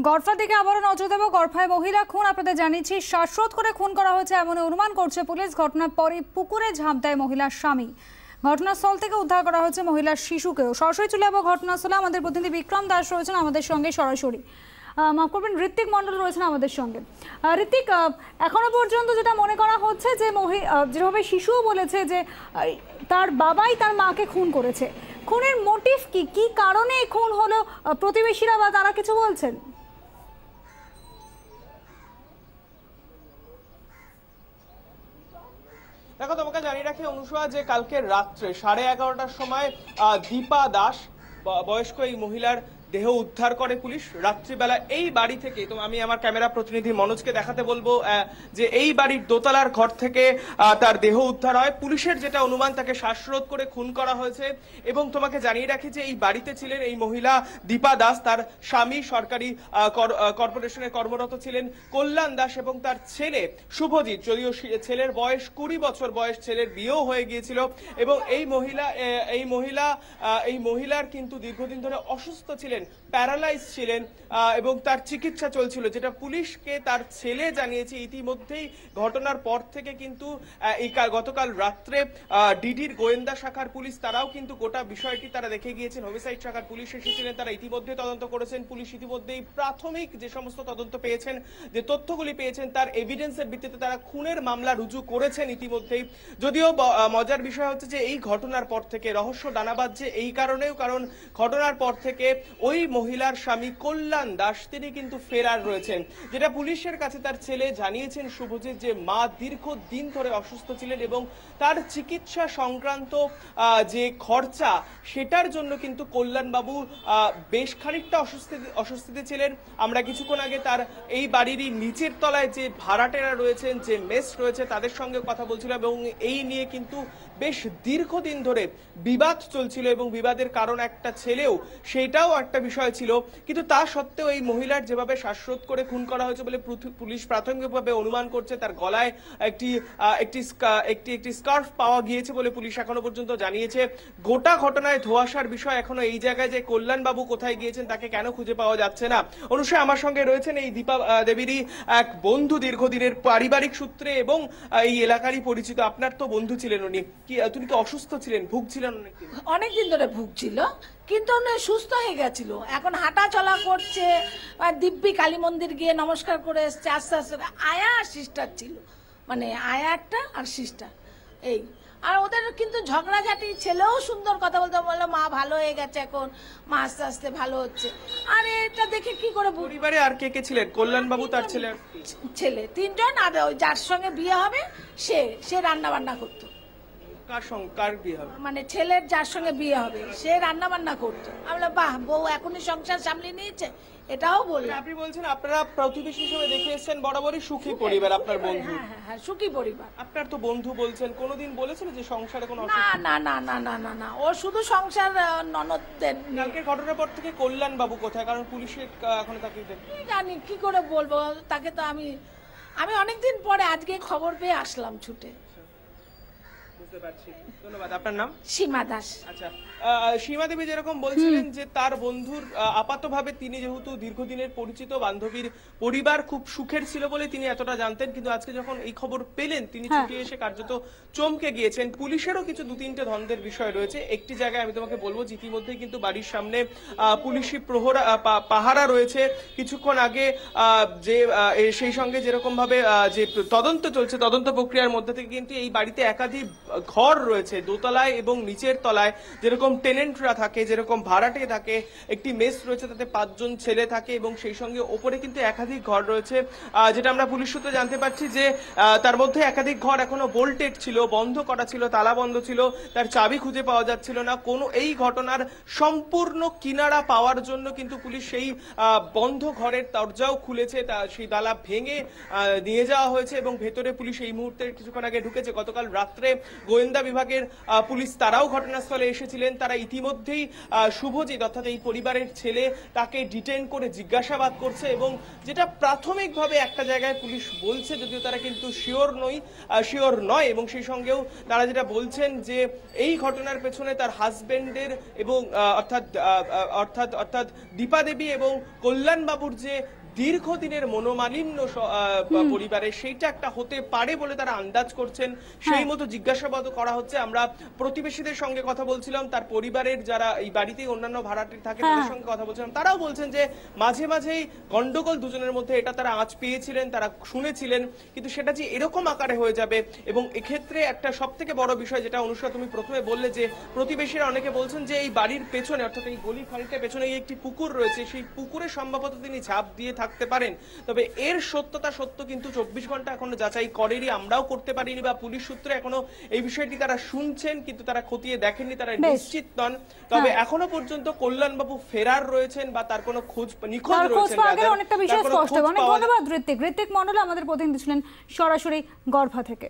গড়ফার দিকে আবারও নজর দেব। গড়ফায় মহিলা খুন আপনাদের জানিয়েছি, শ্বাসরোধ করে খুন করা হয়েছে এমন অনুমান করছে পুলিশ। ঘটনার পরে পুকুরে ঝাঁপ দেয় মহিলার স্বামী। ঘটনাস্থল থেকে উদ্ধার করা হয়েছে মহিলার শিশুকেও। সরাসরি চলে যাবো ঘটনাস্থলে। আমাদের প্রতিনিধি বিক্রম দাস রয়েছেন আমাদের সঙ্গে সরাসরি। মাফ করবেন, ঋত্বিক মণ্ডল রয়েছেন আমাদের সঙ্গে। ঋত্বিক, এখনো পর্যন্ত যেটা মনে করা হচ্ছে যে যেভাবে শিশুও বলেছে যে তার বাবাই তার মাকে খুন করেছে, খুনের মোটিভ কি, কি কারণে খুন হলো, প্রতিবেশীরা বা তারা কিছু বলছেন? দেখো, তোমাকে জানিয়ে রাখি অনুষা যে কালকে রাত্রে 11:30টার সময় দীপা দাস বয়স্ক এই মহিলার দেহ উদ্ধার করে পুলিশ রাত্রিবেলা এই বাড়ি থেকে। তো আমি আমার ক্যামেরা প্রতিনিধি মনোজকে দেখাতে বলবো যে এই বাড়ির দোতলার ঘর থেকে তার দেহ উদ্ধার হয়। পুলিশের যেটা অনুমান, তাকে শ্বাসরোধ করে খুন করা হয়েছে। এবং তোমাকে জানিয়ে রাখি যে এই বাড়িতে ছিলেন এই মহিলা দীপা দাস, তার স্বামী সরকারি কর্পোরেশনে কর্মরত ছিলেন কল্যাণ দাস, এবং তার ছেলে শুভজিৎ। যদিও ছেলের বয়স 20 বছর বয়স, ছেলের বিয়েও হয়ে গিয়েছিল। এবং এই মহিলার কিন্তু দীর্ঘদিন ধরে অসুস্থ ছিলেন, প্যারালাইজ ছিলেন, এবং তার চিকিৎসা চলছিল, যেটা পুলিশকে তার ছেলে জানিয়েছে। ইতিমধ্যেই ঘটনার পর থেকে কিন্তু গতকাল রাত্রে ডিডির গোয়েন্দা শাখার পুলিশ তারাও কিন্তু গোটা বিষয়টি তারা দেখে গিয়েছেন। হোমিসাইড শাখার পুলিশ এসেছিলেন, তারা ইতিমধ্যে তদন্ত করেছেন। পুলিশ ইতিমধ্যেই প্রাথমিক যে সমস্ত তদন্ত পেয়েছেন, যে তথ্যগুলি পেয়েছেন, তার এভিডেন্সের ভিত্তিতে তারা খুনের মামলা রুজু করেছেন ইতিমধ্যেই। যদিও মজার বিষয় হচ্ছে যে এই ঘটনার পর থেকে রহস্য দানা বাঁধছে এই কারণেও, কারণ ঘটনার পর থেকে ওই মহিলার স্বামী কল্যাণ দাস তিনি কিন্তু ফেরার রয়েছেন। যেটা পুলিশের কাছে তার ছেলে জানিয়েছেন শুভজিৎ, যে মা দীর্ঘদিন ধরে অসুস্থ ছিলেন এবং তার চিকিৎসা সংক্রান্ত যে খরচা, সেটার জন্য কিন্তু কল্যাণবাবু বেশ খানিকটা অস্বস্তিতে ছিলেন। আমরা কিছুক্ষণ আগে তার এই বাড়িরই নিচের তলায় যে ভাড়াটেরা রয়েছেন, যে মেস রয়েছে, তাদের সঙ্গে কথা বলছিলাম, এবং এই নিয়ে কিন্তু বেশ দীর্ঘদিন ধরে বিবাদ চলছিল, এবং বিবাদের কারণ একটা ছেলেও, সেটাও একটা বিষয় ছিল। কিন্তু তা সত্ত্বেও এই মহিলার যেভাবে শ্বাসরোধ করে খুন করা হয়েছে বলে পুলিশ প্রাথমিকভাবে অনুমান করছে, তার গলায় একটি স্কার্ফ পাওয়া গিয়েছে বলে পুলিশ এখনো পর্যন্ত জানিয়েছে। গোটা ঘটনায় ধোঁয়াশার বিষয় এখনো এই জায়গায় যে কল্যাণবাবু কোথায় গিয়েছেন, তাকে কেন খুঁজে পাওয়া যাচ্ছে না। অনুষ্ঠা আমার সঙ্গে রয়েছেন এই দীপা দেবীরই এক বন্ধু, দীর্ঘদিনের পারিবারিক সূত্রে এবং এই এলাকারই পরিচিত। আপনার তো বন্ধু ছিলেন উনি, তুমি কি অসুস্থ ছিলেন, ভুগছিলেন? অনেকদিন ধরে ভুগছিল, কিন্তু সুস্থ হয়ে গেছিল। এখন হাঁটা চলা করছে, দিব্যি কালী মন্দির গিয়ে নমস্কার করে এসছে আস্তে আস্তে। আয়া আর সিস্টার ছিল, মানে আয়া একটা আর সিস্টার, এই। আর ওদের কিন্তু ঝগড়াঝাটি, ছেলেও সুন্দর কথা বলতে বললো মা ভালো হয়ে গেছে, এখন মা আস্তে আস্তে ভালো হচ্ছে। আর এটা দেখে কি করে। পরিবারে আর কে কে ছিলেন? কল্যাণবাবু, তার ছেলে 3জন, আর ওই যার সঙ্গে বিয়ে হবে সে রান্না বান্না করতো। কার বিয়ে হবে? মানে ছেলের যার সঙ্গে বিয়ে হবে সে রান্না বান্না করতো। আমরা বাহ, বউ এখনই সংসার সামলে নিয়েছে, এটাও বললাম। আপনি বলছেন আপনারা প্রতিবেশী হিসেবে দেখে এসেছেন, বরাবরই সুখী পরিবার আপনার বন্ধু। হ্যাঁ, সুখী পরিবার। আপনার তো বন্ধু বলছেন, কোনোদিন বলেছেন যে সংসারে কোনো না না না না না না না, ও শুধু সংসার ননদদের। কালকে ঘটনার পর থেকে কল্যাণবাবু কোথায়? কারণ পুলিশে এখনো তাকে জানি কি করে বলবো তাকে। তো আমি অনেকদিন পরে আজকে খবর পেয়ে আসলাম ছুটে। ধন্যবাদ। আপনার নাম? সীমা দাস। আচ্ছা, সীমা দেবী যেরকম বলছিলেন যে তার বন্ধুর আপাতভাবে তিনি যেহেতু দীর্ঘদিনের পরিচিত, বান্ধবীর পরিবার খুব সুখের ছিল বলে তিনি এতটা জানতেন, কিন্তু আজকে যখন এই খবর পেলেন তিনি ছুটে এসে কার্যত চমকে গিয়েছেন। পুলিশেরও কিছু 2-3টে ধন্দের বিষয় রয়েছে। একটি জায়গায় আমি তোমাকে বলবো যে ইতিমধ্যেই কিন্তু বাড়ির সামনে পুলিশি পাহারা রয়েছে। কিছুক্ষণ আগে যে সেই সঙ্গে যেরকম ভাবে যে তদন্ত চলছে, তদন্ত প্রক্রিয়ার মধ্যে থেকে কিন্তু এই বাড়িতে একাধিক ঘর রয়েছে, দোতলায় এবং নিচের তলায় যেরকম টেনেন্টরা থাকে, যেরকম ভাড়াটে থাকে, একটি মেস রয়েছে, তাতে 5 জন ছেলে থাকে, এবং সেই সঙ্গে ওপরে কিন্তু একাধিক ঘর রয়েছে। যেটা আমরা পুলিশ সূত্রে জানতে পারছি যে তার মধ্যে একাধিক ঘর এখনো বোল্টেড ছিল, বন্ধ করা ছিল, তালা বন্ধ ছিল, তার চাবি খুঁজে পাওয়া যাচ্ছিল না। এই ঘটনার সম্পূর্ণ কিনারা পাওয়ার জন্য কিন্তু পুলিশ সেই বন্ধ ঘরের দরজাও খুলেছে, সেই তালা ভেঙে নিয়ে যাওয়া হয়েছে, এবং ভেতরে পুলিশ এই মুহূর্তে কিছুক্ষণ আগে ঢুকেছে। গতকাল রাত্রে গোয়েন্দা বিভাগের পুলিশ তারাও ঘটনাস্থলে এসেছিলেন। তারা ইতিমধ্যেই শুভজিৎ অর্থাৎ এই পরিবারের ছেলে তাকে ডিটেইন করে জিজ্ঞাসাবাদ করছে, এবং যেটা প্রাথমিকভাবে একটা জায়গায় পুলিশ বলছে, যদিও তারা কিন্তু শিওর নয়, এবং সেই সঙ্গেও তারা যেটা বলছেন যে এই ঘটনার পেছনে তার হাজবেন্ডের এবং অর্থাৎ দীপা দেবী এবং কল্যাণ বাবুর যে দীর্ঘদিনের মনোমালিন্য পরিবারের, সেইটা একটা হতে পারে বলে তারা আন্দাজ করছেন। সেই মতো জিজ্ঞাসাবাদ করা হচ্ছে। আমরা প্রতিবেশীদের সঙ্গে কথা বলছিলাম, তার পরিবারের যারা এই বাড়িতে অন্যান্য ভাড়াটিয়া থাকে তাদের সঙ্গে কথা বলছিলাম, তারাও বলছেন যে মাঝে মাঝেই গন্ডগোল দুজনের মধ্যে এটা তারা আঁচ পেয়েছিলেন, তারা শুনেছিলেন, কিন্তু সেটা যে এরকম আকারে হয়ে যাবে। এবং এক্ষেত্রে একটা সব থেকে বড় বিষয় যেটা অনুষ্কা তুমি প্রথমে বললে, যে প্রতিবেশীরা অনেকে বলছেন যে এই বাড়ির পেছনে অর্থাৎ এই গলি খাড়িটার পেছনে একটি পুকুর রয়েছে, সেই পুকুরে সম্ভবত তিনি ঝাঁপ দিয়ে থাকতে পারেন। তবে এর সত্যতা কিন্তু 24 ঘন্টা এখনো যাচাই করেনি, আমরাও করতে পারিনি, বা পুলিশ সূত্রে এখনো এই বিষয়টি তারা শুনছেন কিন্তু তারা খতিয়ে দেখেননি, তারা নিশ্চিত নন। তবে এখনো পর্যন্ত কল্যাণবাবু ফেরার রয়েছেন বা তার কোনো খোঁজ নিখোঁজ রয়েছেন। অনেকটা বিষয় স্পষ্ট। অনেক ধন্যবাদ ঋত্বিক মণ্ডল আমাদের প্রতিনিধি ছিলেন সরাসরি গর্ভা থেকে।